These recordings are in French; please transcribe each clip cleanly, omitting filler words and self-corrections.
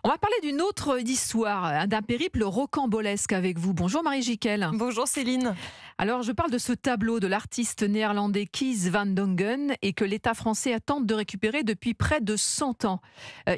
On va parler d'une autre histoire, d'un périple rocambolesque avec vous. Bonjour Marie Giquel. Bonjour Céline. Alors je parle de ce tableau de l'artiste néerlandais Kees van Dongen et que l'État français tente de récupérer depuis près de 100 ans.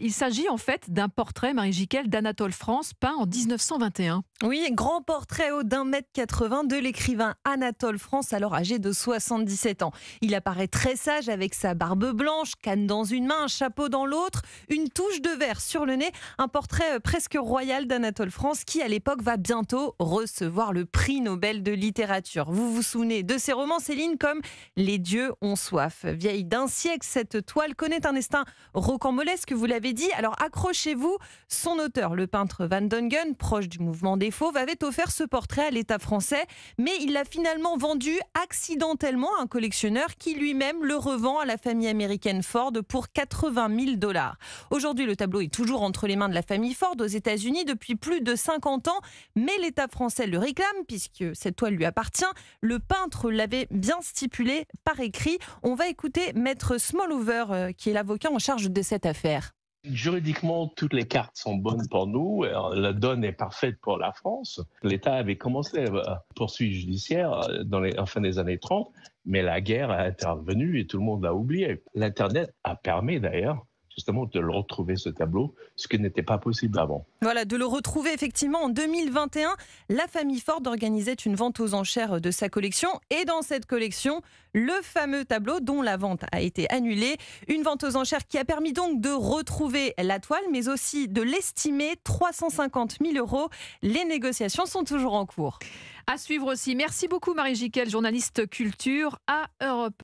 Il s'agit en fait d'un portrait, Marie Giquel, d'Anatole France, peint en 1921. Oui, grand portrait haut d'1,80 m de l'écrivain Anatole France, alors âgé de 77 ans. Il apparaît très sage avec sa barbe blanche, canne dans une main, un chapeau dans l'autre, une touche de vert sur le nez. Un portrait presque royal d'Anatole France qui, à l'époque, va bientôt recevoir le prix Nobel de littérature. Vous vous souvenez de ces romans, Céline, comme Les dieux ont soif. Vieille d'un siècle, cette toile connaît un destin rocambolesque, vous l'avez dit. Alors accrochez-vous, son auteur, le peintre Van Dongen, proche du mouvement des Fauves, avait offert ce portrait à l'État français, mais il l'a finalement vendu accidentellement à un collectionneur qui lui-même le revend à la famille américaine Ford pour 80 000 $. Aujourd'hui, le tableau est toujours entre les mains de la famille Ford aux États-Unis depuis plus de 50 ans, mais l'État français le réclame puisque cette toile lui appartient. Le peintre l'avait bien stipulé par écrit. On va écouter Maître Smallhover, qui est l'avocat en charge de cette affaire. Juridiquement, toutes les cartes sont bonnes pour nous. La donne est parfaite pour la France. L'État avait commencé à poursuivre judiciaire en fin des années 30, mais la guerre a intervenu et tout le monde l'a oublié. L'Internet a permis d'ailleurs justement de le retrouver, ce tableau, ce qui n'était pas possible avant. Voilà, de le retrouver effectivement en 2021. La famille Ford organisait une vente aux enchères de sa collection. Et dans cette collection, le fameux tableau dont la vente a été annulée. Une vente aux enchères qui a permis donc de retrouver la toile, mais aussi de l'estimer 350 000 €. Les négociations sont toujours en cours. À suivre aussi. Merci beaucoup Marie Giquel, journaliste culture à Europe.